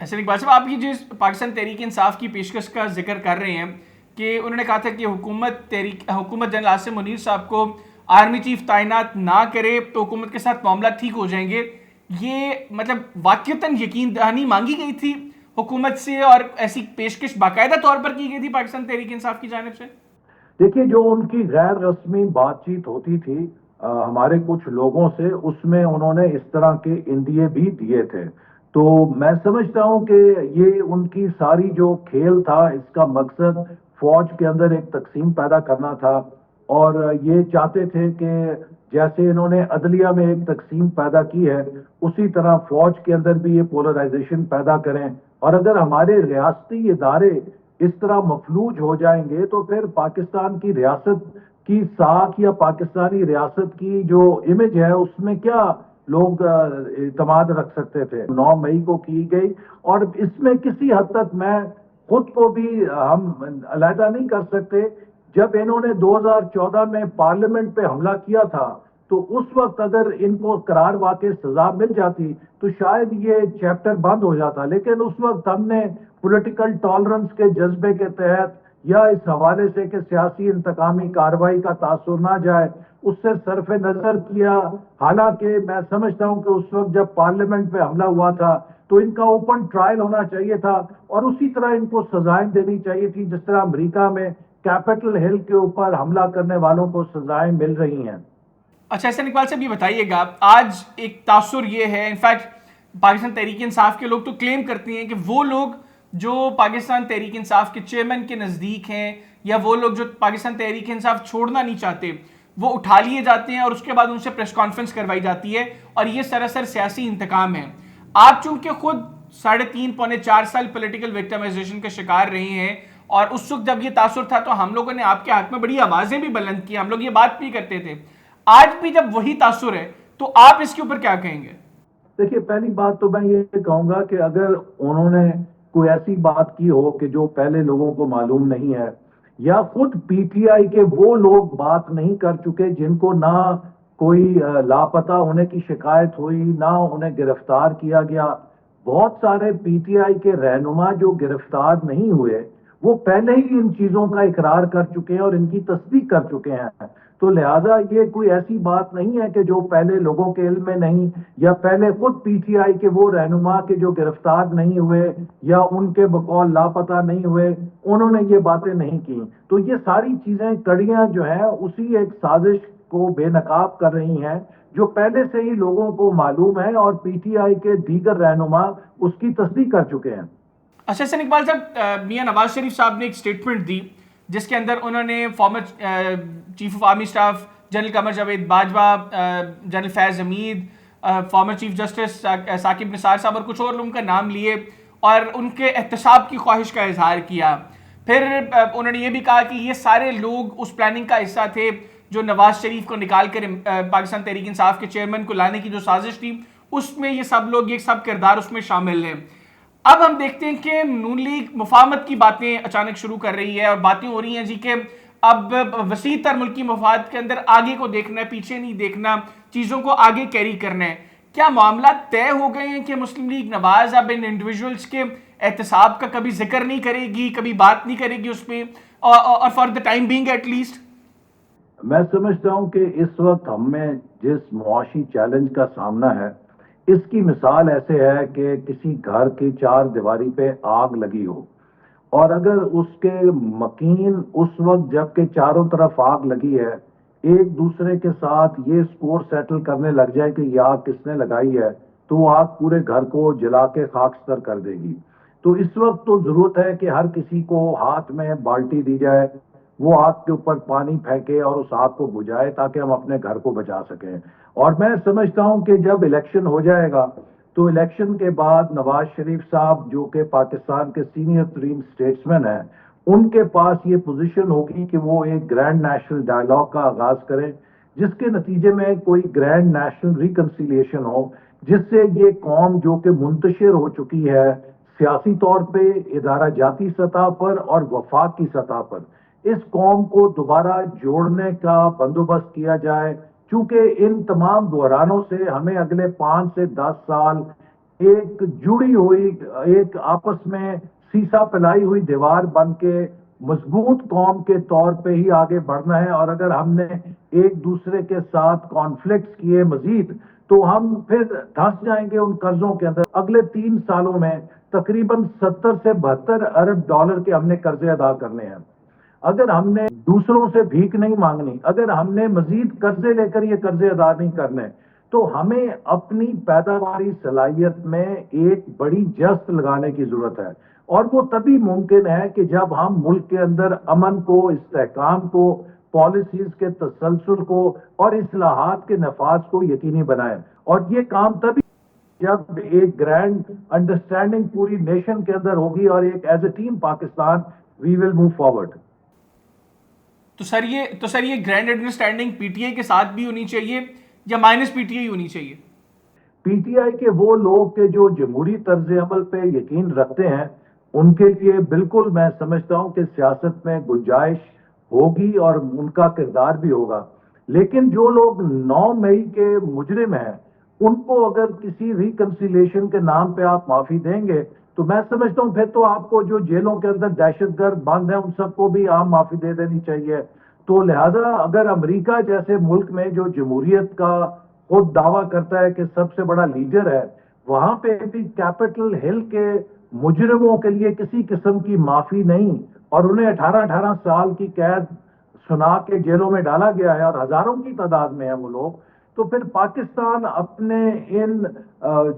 حسن اقبال صاحب، آپ کی جس پاکستان تحریک انصاف کی پیشکش کا ذکر کر رہے ہیں کہ انہوں نے کہا تھا کہ حکومت جنرل عاصم منیر صاحب کو آرمی چیف تعینات نہ کرے تو حکومت کے ساتھ معاملات ٹھیک ہو جائیں گے، یہ مطلب واقعتاً یقین دہانی مانگی گئی تھی حکومت سے اور ایسی پیشکش باقاعدہ طور پر کی گئی تھی پاکستان تحریک انصاف کی جانب سے؟ دیکھیے، جو ان کی غیر رسمی بات چیت ہوتی تھی ہمارے کچھ لوگوں سے، اس میں انہوں نے اس طرح کے اندیے بھی دیے تھے. تو میں سمجھتا ہوں کہ یہ ان کی ساری جو کھیل تھا، اس کا مقصد فوج کے اندر ایک تقسیم پیدا کرنا تھا، اور یہ چاہتے تھے کہ جیسے انہوں نے عدلیہ میں ایک تقسیم پیدا کی ہے، اسی طرح فوج کے اندر بھی یہ پولرائزیشن پیدا کریں. اور اگر ہمارے ریاستی ادارے اس طرح مفلوج ہو جائیں گے تو پھر پاکستان کی ریاست کی ساکھ یا پاکستانی ریاست کی جو امیج ہے اس میں کیا لوگ اعتماد رکھ سکتے تھے. 9 مئی کو کی گئی، اور اس میں کسی حد تک میں خود کو بھی ہم علیحدہ نہیں کر سکتے. جب انہوں نے 2014 میں پارلیمنٹ پہ حملہ کیا تھا تو اس وقت اگر ان کو قرار واقع سزا مل جاتی تو شاید یہ چیپٹر بند ہو جاتا، لیکن اس وقت ہم نے پولیٹیکل ٹالرنس کے جذبے کے تحت یا اس حوالے سے کہ سیاسی انتقامی کارروائی کا تاثر نہ جائے، اس سے صرف نظر کیا. حالانکہ میں سمجھتا ہوں کہ اس وقت جب پارلیمنٹ پہ حملہ ہوا تھا تو ان کا اوپن ٹرائل ہونا چاہیے تھا، اور اسی طرح ان کو سزائیں دینی چاہیے تھی جس طرح امریکہ میں کیپٹل ہل کے اوپر حملہ کرنے والوں کو سزائیں مل رہی ہیں. اچھا حسن اقبال صاحب، یہ بتائیے گا، آج ایک تاثر یہ ہے، انفیکٹ پاکستان تحریک انصاف کے لوگ تو کلیم کرتے ہیں کہ وہ لوگ جو پاکستان تحریک انصاف کے چیئرمین کے نزدیک ہیں یا وہ لوگ جو پاکستان تحریک انصاف چھوڑنا نہیں چاہتے وہ اٹھا لیے جاتے ہیں اور اس کے بعد ان سے پریس کانفرنس کروائی جاتی ہے، اور یہ سراسر سیاسی انتقام ہے. آپ چونکہ خود 3.5 پونے 4 سال پولیٹیکل وکٹمائزیشن کا شکار رہے ہیں، اور اس وقت جب یہ تاثر تھا تو ہم لوگوں نے آپ کے حق میں بڑی آوازیں بھی بلند کی، ہم لوگ یہ بات بھی کرتے تھے. آج بھی جب وہی تاثر ہے تو آپ اس کے اوپر کیا کہیں گے؟ دیکھیے، پہلی بات تو میں یہ کہوں گا کہ اگر انہوں نے کوئی ایسی بات کی ہو کہ جو پہلے لوگوں کو معلوم نہیں ہے، یا خود پی ٹی آئی کے وہ لوگ بات نہیں کر چکے جن کو نہ کوئی لاپتہ ہونے کی شکایت ہوئی، نہ انہیں گرفتار کیا گیا. بہت سارے پی ٹی آئی کے رہنما جو گرفتار نہیں ہوئے وہ پہلے ہی ان چیزوں کا اقرار کر چکے ہیں اور ان کی تصدیق کر چکے ہیں. تو لہٰذا یہ کوئی ایسی بات نہیں ہے کہ جو پہلے لوگوں کے علم میں نہیں، یا پہلے خود پی ٹی آئی کے وہ رہنما کے جو گرفتار نہیں ہوئے یا ان کے بقول لاپتہ نہیں ہوئے انہوں نے یہ باتیں نہیں کی. تو یہ ساری چیزیں کڑیاں جو ہیں اسی ایک سازش کو بے نقاب کر رہی ہیں جو پہلے سے ہی لوگوں کو معلوم ہے، اور پی ٹی آئی کے دیگر رہنما اس کی تصدیق کر چکے ہیں. اچھا حسن اقبال صاحب، میاں نواز شریف صاحب نے ایک سٹیٹمنٹ دی جس کے اندر انہوں نے former chief of army staff general Qamar Javed Bajwa, general Faiz Hameed, former chief justice Saqib Nisar صاحب اور کچھ اور لوگوں کا نام لیے اور ان کے احتساب کی خواہش کا اظہار کیا. پھر انہوں نے یہ بھی کہا کہ یہ سارے لوگ اس پلاننگ کا حصہ تھے جو نواز شریف کو نکال کر پاکستان تحریک انصاف کے چیئرمین کو لانے کی جو سازش تھی اس میں یہ سب لوگ، یہ سب کردار اس میں شامل ہیں. اب ہم دیکھتے ہیں کہ نون لیگ مفاہمت کی باتیں اچانک شروع کر رہی ہے اور باتیں ہو رہی ہیں جی کہ اب وسیع تر ملکی مفاد کے اندر آگے کو دیکھنا ہے، پیچھے نہیں دیکھنا، چیزوں کو آگے کیری کرنا ہے. کیا معاملات طے ہو گئے ہیں کہ مسلم لیگ نواز اب ان انڈیویجولز کے احتساب کا کبھی ذکر نہیں کرے گی، کبھی بات نہیں کرے گی اس پہ، اور for the time being at least? میں سمجھتا ہوں کہ اس وقت ہمیں جس معاشی چیلنج کا سامنا ہے اس کی مثال ایسے ہے کہ کسی گھر کی 4 دیواری پہ آگ لگی ہو، اور اگر اس کے مکین اس وقت جب کہ چاروں طرف آگ لگی ہے ایک دوسرے کے ساتھ یہ سکور سیٹل کرنے لگ جائے کہ یہ آگ کس نے لگائی ہے تو وہ آگ پورے گھر کو جلا کے خاکستر کر دے گی. تو اس وقت تو ضرورت ہے کہ ہر کسی کو ہاتھ میں بالٹی دی جائے، وہ آگ کے اوپر پانی پھینکے اور اس آگ کو بجھائے تاکہ ہم اپنے گھر کو بچا سکیں. اور میں سمجھتا ہوں کہ جب الیکشن ہو جائے گا تو الیکشن کے بعد نواز شریف صاحب جو کہ پاکستان کے سینئر ترین سٹیٹسمین ہیں ان کے پاس یہ پوزیشن ہوگی کہ وہ ایک گرینڈ نیشنل ڈائیلاگ کا آغاز کریں جس کے نتیجے میں کوئی گرینڈ نیشنل ریکنسیلیشن ہو، جس سے یہ قوم جو کہ منتشر ہو چکی ہے سیاسی طور پہ، ادارہ جاتی سطح پر اور وفاق کی سطح پر، اس قوم کو دوبارہ جوڑنے کا بندوبست کیا جائے. چونکہ ان تمام بحرانوں سے ہمیں اگلے 5 سے 10 سال ایک جڑی ہوئی، ایک آپس میں سیسا پلائی ہوئی دیوار بن کے مضبوط قوم کے طور پہ ہی آگے بڑھنا ہے. اور اگر ہم نے ایک دوسرے کے ساتھ کانفلکٹس کیے مزید تو ہم پھر دھنس جائیں گے ان قرضوں کے اندر. اگلے 3 سالوں میں تقریباً 70 سے 72 ارب ڈالر کے ہم نے قرضے ادا کرنے ہیں. اگر ہم نے دوسروں سے بھیک نہیں مانگنی، اگر ہم نے مزید قرضے لے کر یہ قرضے ادا نہیں کرنے، تو ہمیں اپنی پیداواری صلاحیت میں ایک بڑی جست لگانے کی ضرورت ہے. اور وہ تبھی ممکن ہے کہ جب ہم ملک کے اندر امن کو، استحکام کو، پالیسیز کے تسلسل کو اور اصلاحات کے نفاذ کو یقینی بنائیں. اور یہ کام تبھی جب ایک گرینڈ انڈرسٹینڈنگ پوری نیشن کے اندر ہوگی اور ایک as a team Pakistan we will move forward. تو سر یہ grand understanding PTI کے ساتھ بھی ہونی چاہیے یا مائنس پی ٹی آئی ہونی چاہیے؟ پی ٹی آئی کے وہ لوگ کے جو جمہوری طرز عمل پہ یقین رکھتے ہیں ان کے لیے بالکل میں سمجھتا ہوں کہ سیاست میں گنجائش ہوگی اور ان کا کردار بھی ہوگا. لیکن جو لوگ 9 مئی کے مجرم ہیں ان کو اگر کسی ریکنسیلیشن کے نام پہ آپ معافی دیں گے تو میں سمجھتا ہوں پھر تو آپ کو جو جیلوں کے اندر دہشت گرد بند ہیں ان سب کو بھی عام معافی دے دینی چاہیے. تو لہذا اگر امریکہ جیسے ملک میں جو جمہوریت کا خود دعویٰ کرتا ہے کہ سب سے بڑا لیڈر ہے، وہاں پہ بھی کیپٹل ہل کے مجرموں کے لیے کسی قسم کی معافی نہیں اور انہیں 18 سال کی قید سنا کے جیلوں میں ڈالا گیا ہے اور ہزاروں کی تعداد میں ہیں وہ لوگ، تو پھر پاکستان اپنے ان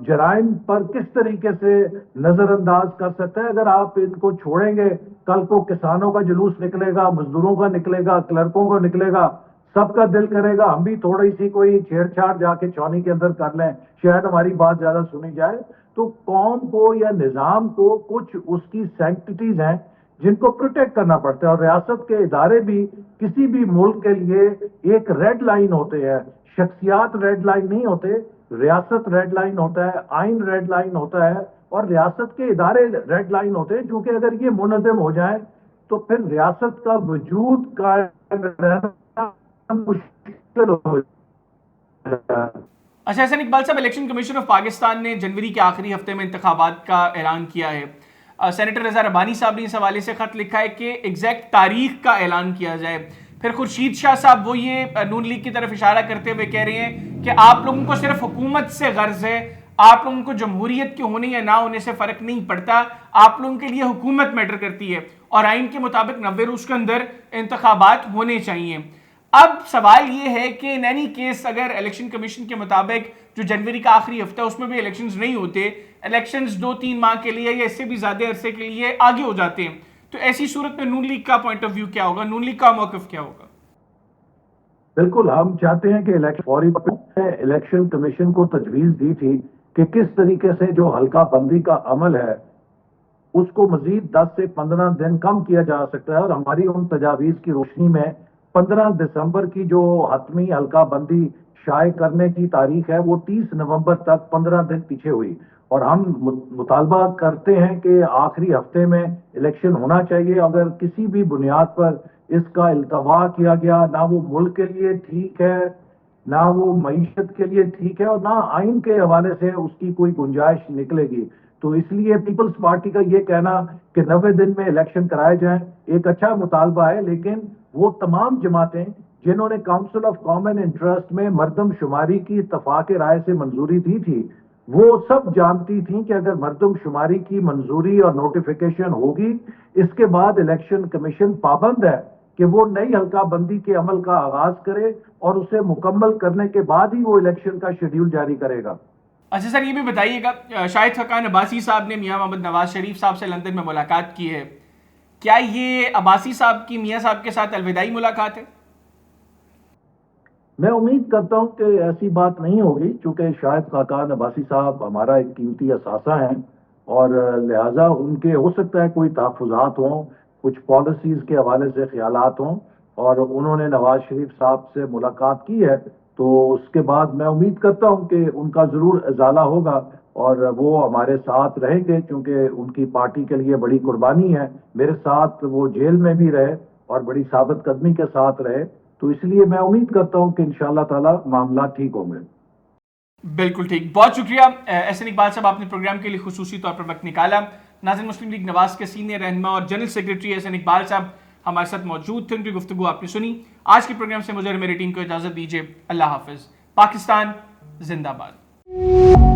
جرائم پر کس طریقے سے نظر انداز کر سکتا ہے؟ اگر آپ ان کو چھوڑیں گے، کل کو کسانوں کا جلوس نکلے گا، مزدوروں کا نکلے گا، کلرکوں کا نکلے گا، سب کا دل کرے گا ہم بھی تھوڑی سی کوئی چھیڑ چھاڑ جا کے چونی کے اندر کر لیں، شاید ہماری بات زیادہ سنی جائے. تو قوم کو یا نظام کو کچھ اس کی سینکٹیز ہیں جن کو پروٹیکٹ کرنا پڑتا ہے. اور ریاست کے ادارے بھی کسی بھی ملک کے لیے ایک ریڈ لائن ہوتے ہیں. شخصیات ریڈ لائن نہیں ہوتے، ریاست ریڈ لائن ہوتا ہے، آئین ریڈ لائن ہوتا ہے اور ریاست کے ادارے ریڈ لائن ہوتے ہیں. کیونکہ اگر یہ منظم ہو جائیں تو پھر ریاست کا وجود قائم رہنا مشکل ہو جائے. اچھا حسن اقبال صاحب، الیکشن کمیشن آف پاکستان نے جنوری کے آخری ہفتے میں انتخابات کا اعلان کیا ہے. سینیٹر رضا ربانی صاحب نے اس حوالے سے خط لکھا ہے کہ ایگزیکٹ تاریخ کا اعلان کیا جائے. پھر خورشید شاہ صاحب وہ یہ نون لیگ کی طرف اشارہ کرتے ہوئے کہہ رہے ہیں کہ آپ لوگوں کو صرف حکومت سے غرض ہے، آپ لوگوں کو جمہوریت کے ہونے یا نہ ہونے سے فرق نہیں پڑتا، آپ لوگوں کے لیے حکومت میٹر کرتی ہے اور آئین کے مطابق 90 روز کے اندر انتخابات ہونے چاہیے. اب سوال یہ ہے کہ ان اینی کیس اگر الیکشن کمیشن کے مطابق جو جنوری کا آخری ہفتہ ہے اس میں بھی الیکشنز نہیں ہوتے، الیکشنز 2-3 ماہ کے لیے یا اس سے بھی زیادہ عرصے کے لیے آگے ہو جاتے ہیں، تو ایسی صورت میں نون لیگ کا پوائنٹ آف ویو کیا ہوگا، نون لیگ کا موقف کیا ہوگا؟ بالکل ہم چاہتے ہیں کہ الیکشن کمیشن کو تجویز دی تھی کہ کس طریقے سے جو حلقہ بندی کا عمل ہے اس کو مزید 10 سے 15 دن کم کیا جا سکتا ہے. اور ہماری ان تجاویز کی روشنی میں 15 دسمبر کی جو حتمی حلقہ بندی شائع کرنے کی تاریخ ہے وہ 30 نومبر تک 15 دن پیچھے ہوئی. اور ہم مطالبہ کرتے ہیں کہ آخری ہفتے میں الیکشن ہونا چاہیے. اگر کسی بھی بنیاد پر اس کا التوا کیا گیا، نہ وہ ملک کے لیے ٹھیک ہے، نہ وہ معیشت کے لیے ٹھیک ہے اور نہ آئین کے حوالے سے اس کی کوئی گنجائش نکلے گی. تو اس لیے پیپلز پارٹی کا یہ کہنا کہ 90 دن میں الیکشن کرائے جائیں ایک اچھا مطالبہ ہے. لیکن وہ تمام جماعتیں جنہوں نے کاؤنسل آف کامن انٹرسٹ میں مردم شماری کی اتفاق رائے سے منظوری دی تھی، وہ سب جانتی تھیں کہ اگر مردم شماری کی منظوری اور نوٹیفیکیشن ہوگی اس کے بعد الیکشن کمیشن پابند ہے کہ وہ نئی حلقہ بندی کے عمل کا آغاز کرے اور اسے مکمل کرنے کے بعد ہی وہ الیکشن کا شیڈیول جاری کرے گا. اچھا سر، یہ بھی بتائیے گا، شاہد خاقان عباسی صاحب نے میاں محمد نواز شریف صاحب سے لندن میں ملاقات کی ہے، کیا یہ عباسی صاحب کی میاں صاحب کے ساتھ الوداعی ملاقات ہے؟ میں امید کرتا ہوں کہ ایسی بات نہیں ہوگی، چونکہ شاہد خاقان عباسی صاحب ہمارا ایک قیمتی اثاثہ ہیں اور لہٰذا ان کے ہو سکتا ہے کوئی تحفظات ہوں، کچھ پالیسیز کے حوالے سے خیالات ہوں اور انہوں نے نواز شریف صاحب سے ملاقات کی ہے. تو اس کے بعد میں امید کرتا ہوں کہ ان کا ضرور ازالہ ہوگا اور وہ ہمارے ساتھ رہیں گے، کیونکہ ان کی پارٹی کے لیے بڑی قربانی ہے. میرے ساتھ وہ جیل میں بھی رہے اور بڑی ثابت قدمی کے ساتھ رہے، تو اس لیے میں امید کرتا ہوں کہ انشاءاللہ تعالی معاملات ٹھیک ہوں گے. بالکل ٹھیک, بہت شکریہ احسن اقبال صاحب, آپ نے پروگرام کے لیے خصوصی طور پر وقت نکالا. ناظرین, مسلم لیگ نواز کے سینئر رہنما اور جنرل سیکریٹری احسن اقبال صاحب ہمارے ساتھ موجود تھے, ان کی گفتگو آپ نے سنی. آج کے پروگرام سے مجھے اور میری ٹیم کو اجازت دیجیے. اللہ حافظ. پاکستان زندہ باد.